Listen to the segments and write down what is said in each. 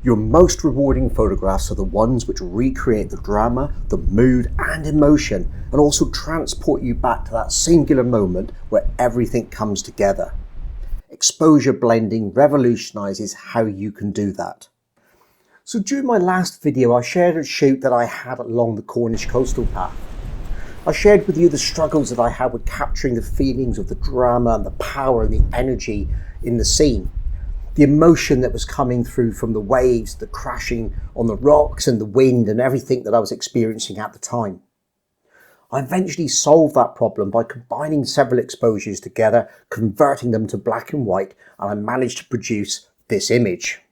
Your most rewarding photographs are the ones which recreate the drama, the mood and emotion, and also transport you back to that singular moment where everything comes together. Exposure blending revolutionizes how you can do that. So during my last video, I shared a shoot that I had along the Cornish coastal path. I shared with you the struggles that I had with capturing the feelings of the drama and the power and the energy in the scene. The emotion that was coming through from the waves, the crashing on the rocks and the wind and everything that I was experiencing at the time. I eventually solved that problem by combining several exposures together, converting them to black and white, and I managed to produce this image.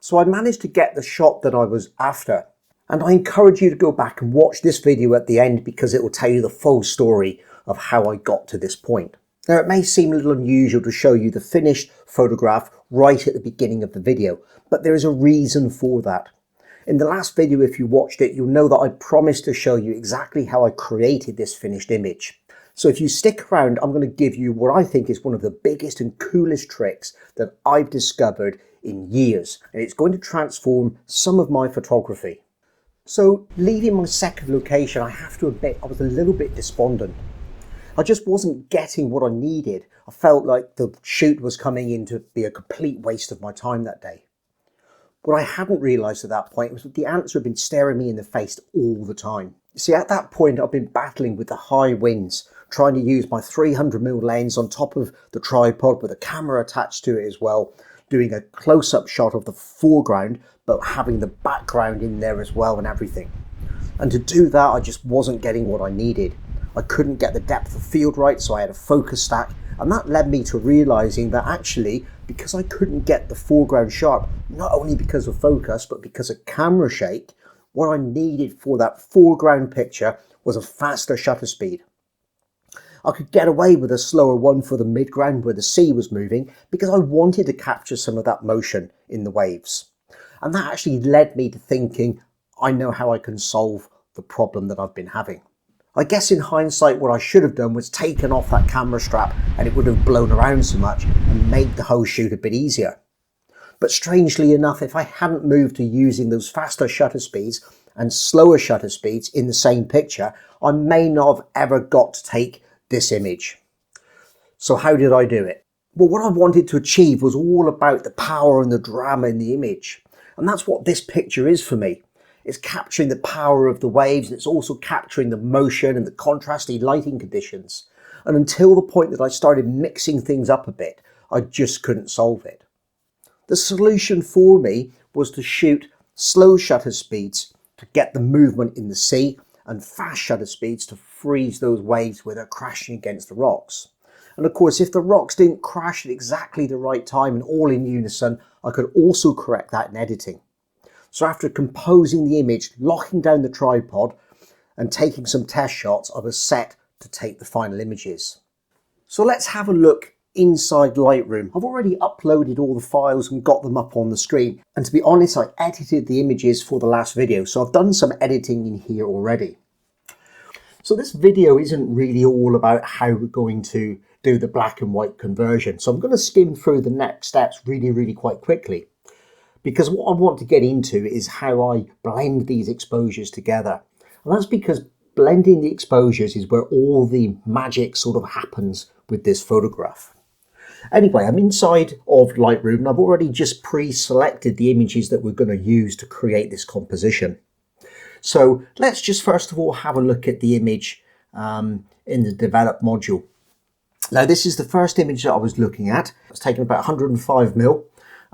So I managed to get the shot that I was after. And I encourage you to go back and watch this video at the end because it will tell you the full story of how I got to this point. Now, it may seem a little unusual to show you the finished photograph right at the beginning of the video, but there is a reason for that. In the last video, if you watched it, you'll know that I promised to show you exactly how I created this finished image. So if you stick around, I'm going to give you what I think is one of the biggest and coolest tricks that I've discovered in years, and it's going to transform some of my photography. So leaving my second location, I have to admit I was a little bit despondent. I just wasn't getting what I needed. I felt like the shoot was coming in to be a complete waste of my time that day. What I hadn't realised at that point was that the answer had been staring me in the face all the time. You see, at that point I've been battling with the high winds, trying to use my 300mm lens on top of the tripod with a camera attached to it as well, doing a close-up shot of the foreground but having the background in there as well and everything. And to do that I just wasn't getting what I needed. I couldn't get the depth of field right, so I had a focus stack, and that led me to realizing that actually, because I couldn't get the foreground sharp, not only because of focus, but because of camera shake, what I needed for that foreground picture was a faster shutter speed. I could get away with a slower one for the midground where the sea was moving because I wanted to capture some of that motion in the waves. And that actually led me to thinking, I know how I can solve the problem that I've been having. I guess in hindsight what I should have done was taken off that camera strap and it would have blown around so much and made the whole shoot a bit easier. But strangely enough, if I hadn't moved to using those faster shutter speeds and slower shutter speeds in the same picture, I may not have ever got to take this image. So how did I do it? Well, what I wanted to achieve was all about the power and the drama in the image. And that's what this picture is for me. It's capturing the power of the waves, and it's also capturing the motion and the contrasty lighting conditions. And until the point that I started mixing things up a bit, I just couldn't solve it. The solution for me was to shoot slow shutter speeds to get the movement in the sea and fast shutter speeds to freeze those waves where they're crashing against the rocks. And of course, if the rocks didn't crash at exactly the right time and all in unison, I could also correct that in editing. So after composing the image, locking down the tripod and taking some test shots, I was set to take the final images. So let's have a look inside Lightroom. I've already uploaded all the files and got them up on the screen. And to be honest, I edited the images for the last video. So I've done some editing in here already. So this video isn't really all about how we're going to do the black and white conversion. So I'm going to skim through the next steps really quite quickly. Because what I want to get into is how I blend these exposures together. And that's because blending the exposures is where all the magic sort of happens with this photograph. Anyway, I'm inside of Lightroom and I've already just pre-selected the images that we're going to use to create this composition. So let's just first of all have a look at the image in the develop module. Now this is the first image that I was looking at. It's taken about 105mm.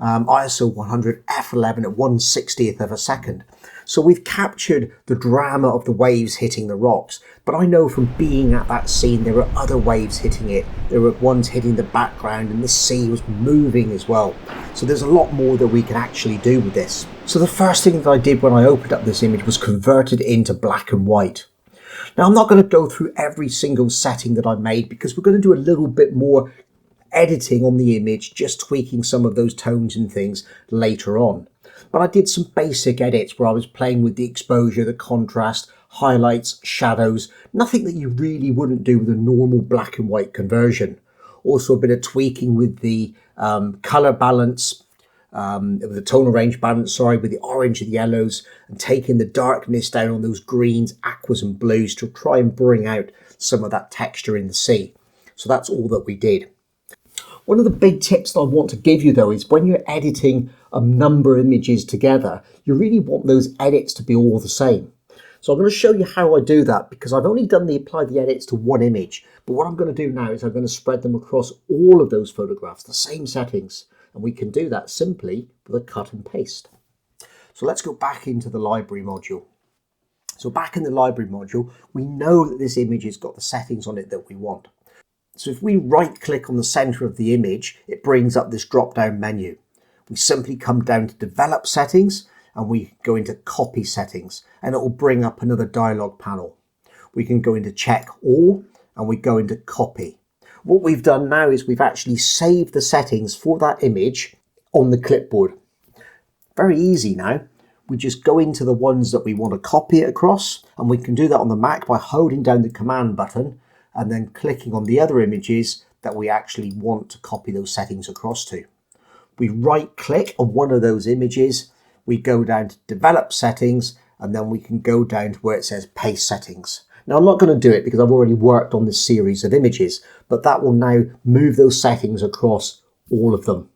ISO 100 f11 at 1/60th of a second. So we've captured the drama of the waves hitting the rocks, but I know from being at that scene there were other waves hitting it. There were ones hitting the background and the sea was moving as well. So there's a lot more that we can actually do with this. So the first thing that I did when I opened up this image was convert it into black and white. Now I'm not going to go through every single setting that I made because we're going to do a little bit more editing on the image, just tweaking some of those tones and things later on. But I did some basic edits where I was playing with the exposure, the contrast, highlights, shadows, nothing that you really wouldn't do with a normal black and white conversion. Also a bit of tweaking with the color balance, with the tonal range balance, with the orange and the yellows, and taking the darkness down on those greens, aquas and blues to try and bring out some of that texture in the sea. So that's all that we did. One of the big tips that I want to give you though is when you're editing a number of images together, you really want those edits to be all the same. So I'm going to show you how I do that, because I've only applied the edits to one image. But what I'm going to do now is I'm going to spread them across all of those photographs, the same settings. And we can do that simply with a cut and paste. So let's go back into the library module. So back in the library module, we know that this image has got the settings on it that we want. So if we right click on the center of the image, it brings up this drop down menu. We simply come down to develop settings and we go into copy settings, and it will bring up another dialog panel. We can go into check all and we go into copy. What we've done now is we've actually saved the settings for that image on the clipboard. Very easy now. We just go into the ones that we want to copy it across, and we can do that on the Mac by holding down the command button and then clicking on the other images that we actually want to copy those settings across to. We right click on one of those images, we go down to develop settings, and then we can go down to where it says paste settings. Now I'm not going to do it because I've already worked on this series of images, but that will now move those settings across all of them.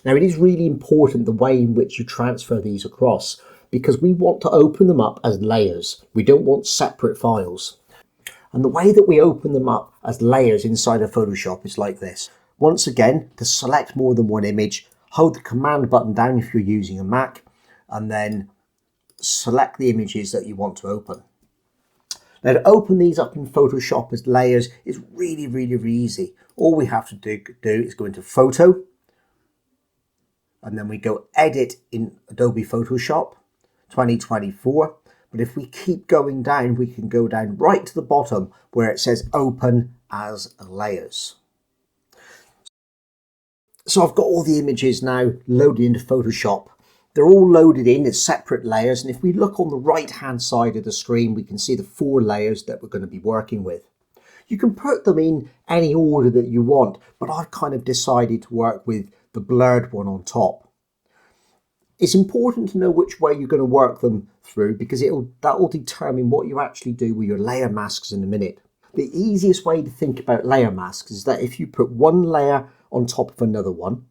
Now it is really important the way in which you transfer these across, because we want to open them up as layers. We don't want separate files. And the way that we open them up as layers inside of Photoshop is like this. Once again, to select more than one image, hold the command button down if you're using a Mac, and then select the images that you want to open. Now to open these up in Photoshop as layers is really, really, really easy. All we have to do is go into Photo, and then we go Edit in Adobe Photoshop 2024. But if we keep going down, we can go down right to the bottom where it says Open as Layers. So I've got all the images now loaded into Photoshop. They're all loaded in as separate layers, and if we look on the right hand side of the screen, we can see the 4 layers that we're going to be working with. You can put them in any order that you want, but I've kind of decided to work with the blurred one on top. It's important to know which way you're going to work them through, because that will determine what you actually do with your layer masks in a minute. The easiest way to think about layer masks is that if you put one layer on top of another one,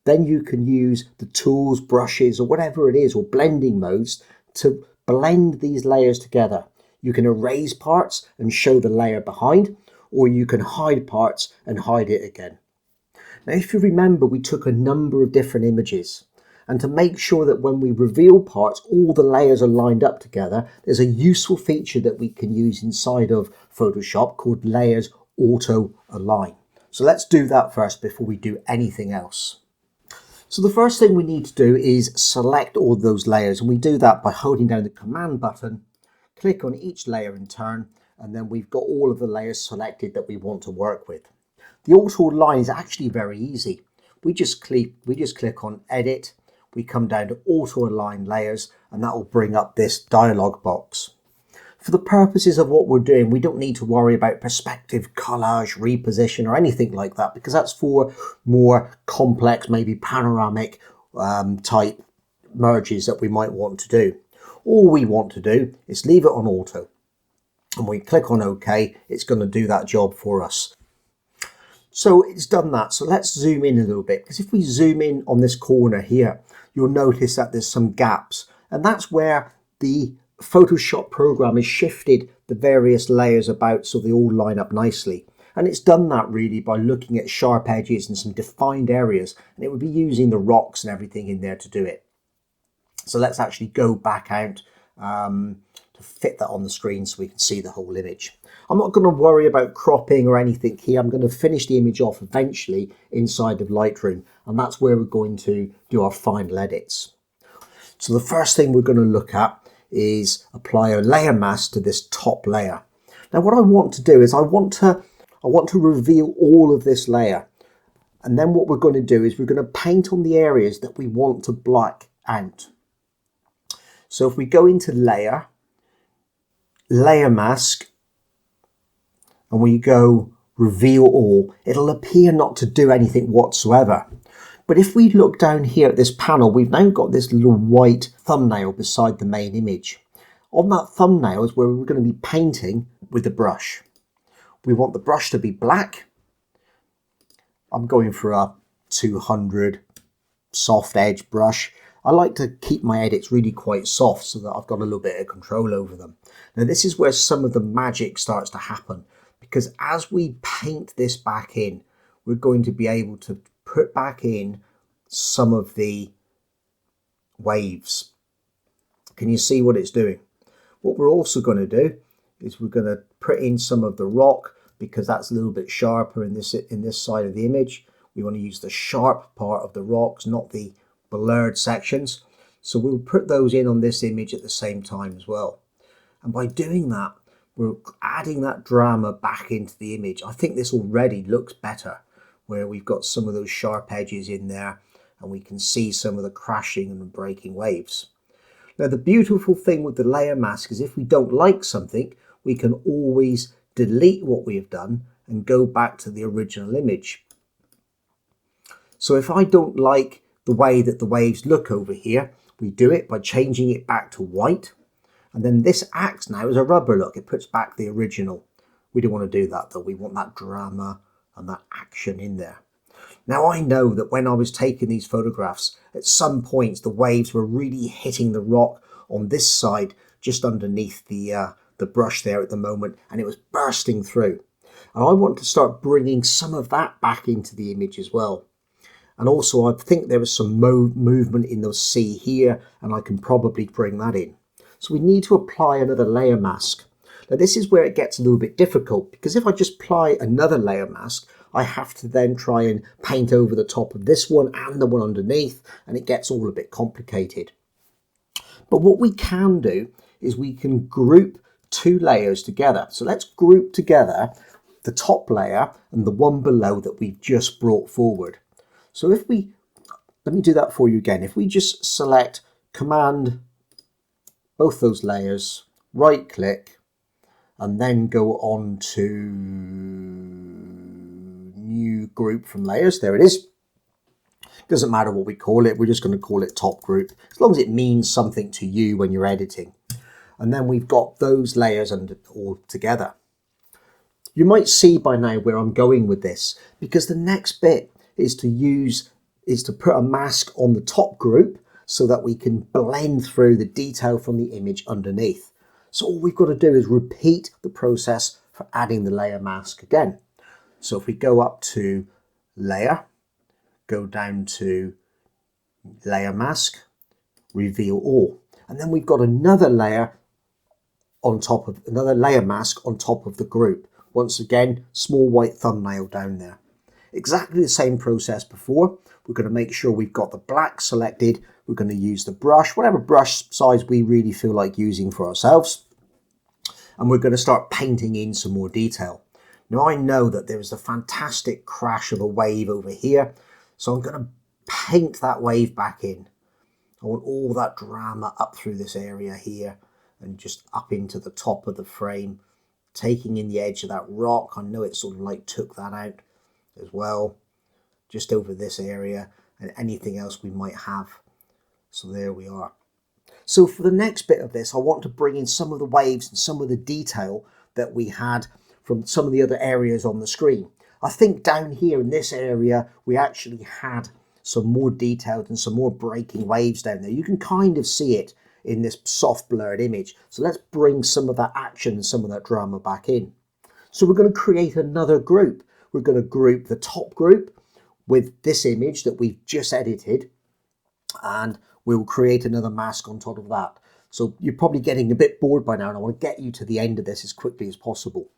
then you can use the tools, brushes, or whatever it is, or blending modes to blend these layers together. You can erase parts and show the layer behind, or you can hide parts and hide it again. Now, if you remember, we took a number of different images, and to make sure that when we reveal parts, all the layers are lined up together, there's a useful feature that we can use inside of Photoshop called Layers Auto Align. So let's do that first before we do anything else. So the first thing we need to do is select all those layers, and we do that by holding down the command button, click on each layer in turn, and then we've got all of the layers selected that we want to work with. The auto align is actually very easy. We just click on Edit, we come down to Auto Align Layers, and that will bring up this dialog box. For the purposes of what we're doing, we don't need to worry about perspective, collage, reposition, or anything like that, because that's for more complex, maybe panoramic type merges that we might want to do. All we want to do is leave it on auto, and we click on OK, it's going to do that job for us. So it's done that. So let's zoom in a little bit, because if we zoom in on this corner here, you'll notice that there's some gaps, and that's where the Photoshop program has shifted the various layers about so they all line up nicely. And it's done that really by looking at sharp edges and some defined areas, and it would be using the rocks and everything in there to do it. So let's actually go back out to fit that on the screen so we can see the whole image. I'm not going to worry about cropping or anything here. I'm going to finish the image off eventually inside of Lightroom, and that's where we're going to do our final edits. So the first thing we're going to look at is apply a layer mask to this top layer. Now what I want to do is I want to reveal all of this layer, and then what we're going to do is we're going to paint on the areas that we want to black out. So if we go into layer mask, and we go reveal all, it'll appear not to do anything whatsoever. But if we look down here at this panel, we've now got this little white thumbnail beside the main image. On that thumbnail is where we're going to be painting with the brush. We want the brush to be black. I'm going for a 200 soft edge brush. I like to keep my edits really quite soft so that I've got a little bit of control over them. Now this is where some of the magic starts to happen, because as we paint this back in, we're going to be able to put back in some of the waves. Can you see what it's doing? What we're also going to do is we're going to put in some of the rock, because that's a little bit sharper in this side of the image. We want to use the sharp part of the rocks, not the blurred sections. So we'll put those in on this image at the same time as well. And by doing that, we're adding that drama back into the image. I think this already looks better, where we've got some of those sharp edges in there and we can see some of the crashing and breaking waves. Now the beautiful thing with the layer mask is if we don't like something, we can always delete what we have done and go back to the original image. So if I don't like the way that the waves look over here, we do it by changing it back to white. And then this acts now as a rubber look. It puts back the original. We don't want to do that though. We want that drama and that action in there. Now I know that when I was taking these photographs, at some points the waves were really hitting the rock on this side, just underneath the brush there at the moment, and it was bursting through. And I want to start bringing some of that back into the image as well. And also I think there was some movement in the sea here, and I can probably bring that in. So we need to apply another layer mask. Now this is where it gets a little bit difficult, because if I just apply another layer mask, I have to then try and paint over the top of this one and the one underneath, and it gets all a bit complicated. But what we can do is we can group two layers together. So let's group together the top layer and the one below that we've just brought forward. So if we, let me do that for you again. If we just select Command, both those layers, right click, and then go on to new group from layers. There it is. Doesn't matter what we call it. We're just going to call it top group, as long as it means something to you when you're editing. And then we've got those layers all together. You might see by now where I'm going with this, because the next bit is to put a mask on the top group so that we can blend through the detail from the image underneath. So all we've got to do is repeat the process for adding the layer mask again. So if we go up to layer, go down to layer mask, reveal all, and then we've got another layer on top of another layer mask on top of the group. Once again, small white thumbnail down there. Exactly the same process before. We're going to make sure we've got the black selected. We're going to use the brush, whatever brush size we really feel like using for ourselves. And we're going to start painting in some more detail. Now I know that there is a fantastic crash of a wave over here, so I'm going to paint that wave back in. I want all that drama up through this area here and just up into the top of the frame, taking in the edge of that rock. I know it sort of like took that out as well, just over this area and anything else we might have. So there we are. So for the next bit of this, I want to bring in some of the waves and some of the detail that we had from some of the other areas on the screen. I think down here in this area, we actually had some more detailed and some more breaking waves down there. You can kind of see it in this soft blurred image. So let's bring some of that action and some of that drama back in. So we're going to create another group. We're going to group the top group with this image that we've just edited, and we'll create another mask on top of that. So you're probably getting a bit bored by now, and I want to get you to the end of this as quickly as possible.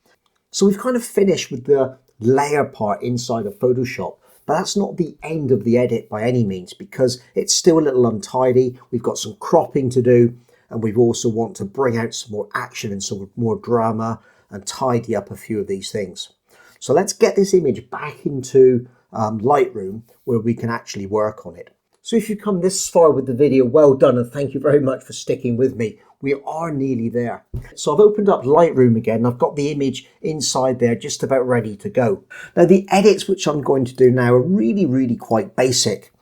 So we've kind of finished with the layer part inside of Photoshop, but that's not the end of the edit by any means, because it's still a little untidy. We've got some cropping to do, and we've also want to bring out some more action and some more drama and tidy up a few of these things. So let's get this image back into Lightroom where we can actually work on it. So if you've come this far with the video, well done, and thank you very much for sticking with me. We are nearly there. So I've opened up Lightroom again. I've got the image inside there just about ready to go. Now the edits which I'm going to do now are really quite basic.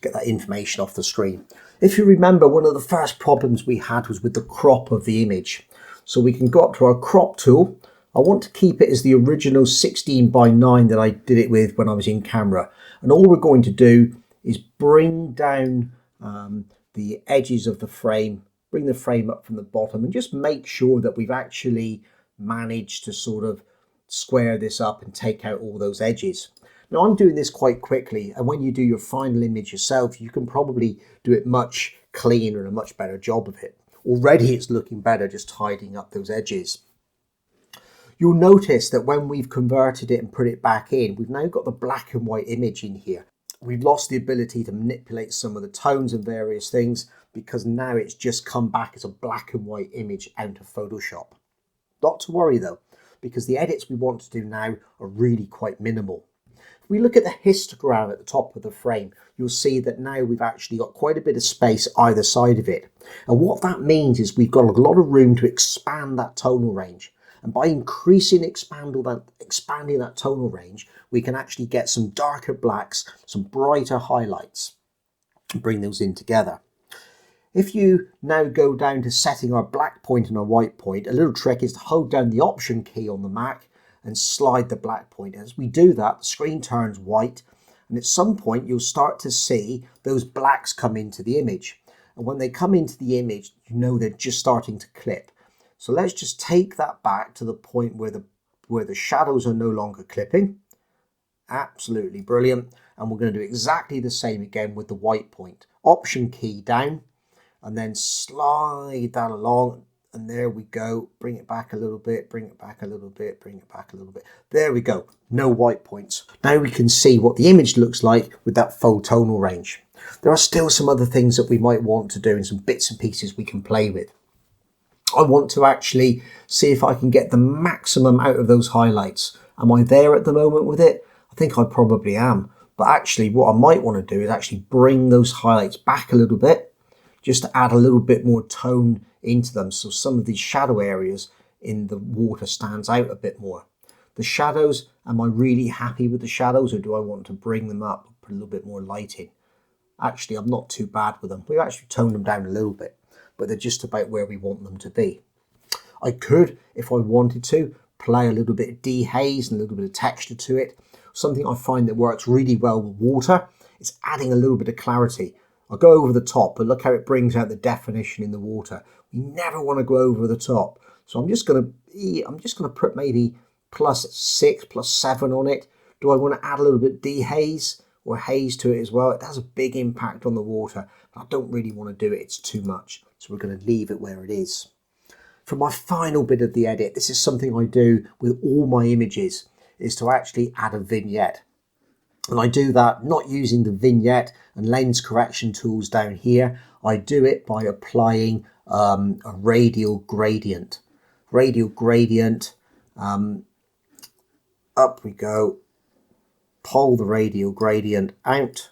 to get that information off the screen. If you remember, one of the first problems we had was with the crop of the image. So we can go up to our crop tool. I want to keep it as the original 16:9 that I did it with when I was in camera. And all we're going to do is bring down the edges of the frame, bring the frame up from the bottom, and just make sure that we've actually managed to sort of square this up and take out all those edges. Now I'm doing this quite quickly, and when you do your final image yourself, you can probably do it much cleaner and a much better job of it. Already it's looking better just tidying up those edges. You'll notice that when we've converted it and put it back in, we've now got the black and white image in here. We've lost the ability to manipulate some of the tones and various things because now it's just come back as a black and white image out of Photoshop. Not to worry though, because the edits we want to do now are really quite minimal. If we look at the histogram at the top of the frame, you'll see that now we've actually got quite a bit of space either side of it. And what that means is we've got a lot of room to expand that tonal range. And by expanding that tonal range, we can actually get some darker blacks, some brighter highlights, and bring those in together. If you now go down to setting our black point and our white point, a little trick is to hold down the Option key on the Mac and slide the black point. As we do that, the screen turns white, and at some point you'll start to see those blacks come into the image. And when they come into the image, you know they're just starting to clip. So let's just take that back to the point where the shadows are no longer clipping. Absolutely brilliant. And we're going to do exactly the same again with the white point. Option key down and then slide that along. And there we go. Bring it back a little bit, bring it back a little bit, bring it back a little bit. There we go. No white points. Now we can see what the image looks like with that full tonal range. There are still some other things that we might want to do and some bits and pieces we can play with. I want to actually see if I can get the maximum out of those highlights. Am I there at the moment with it? I think I probably am. But actually what I might want to do is actually bring those highlights back a little bit, just to add a little bit more tone into them. So some of these shadow areas in the water stands out a bit more. The shadows, am I really happy with the shadows, or do I want to bring them up, put a little bit more light in? Actually, I'm not too bad with them. We've actually toned them down a little bit, but they're just about where we want them to be. I could, if I wanted to, play a little bit of dehaze and a little bit of texture to it. Something I find that works really well with water is adding a little bit of clarity. I'll go over the top, but look how it brings out the definition in the water. We never want to go over the top. So I'm just going to put maybe +6, +7 on it. Do I want to add a little bit dehaze or haze to it as well? It has a big impact on the water, but I don't really want to do it. It's too much. So we're going to leave it where it is. For my final bit of the edit, this is something I do with all my images, is to actually add a vignette. And I do that not using the vignette and lens correction tools down here. I do it by applying a radial gradient. Radial gradient, up we go, pull the radial gradient out,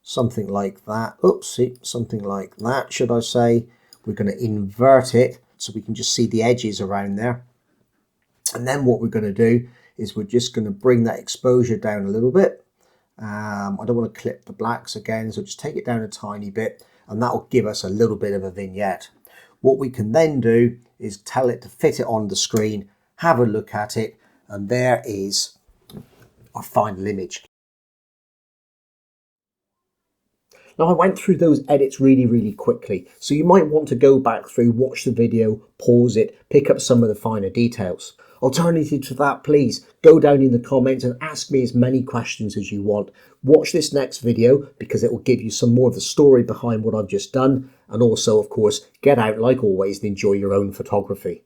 something like that. Oopsie, something like that, should I say. We're going to invert it so we can just see the edges around there. And then what we're going to do is we're just going to bring that exposure down a little bit. I don't want to clip the blacks again, so just take it down a tiny bit, and that will give us a little bit of a vignette. What we can then do is tell it to fit it on the screen, have a look at it, and there is our final image. Now I went through those edits really quickly, so you might want to go back through, watch the video, pause it, pick up some of the finer details. Alternative to that, please go down in the comments and ask me as many questions as you want. Watch this next video because it will give you some more of the story behind what I've just done, and also of course get out like always and enjoy your own photography.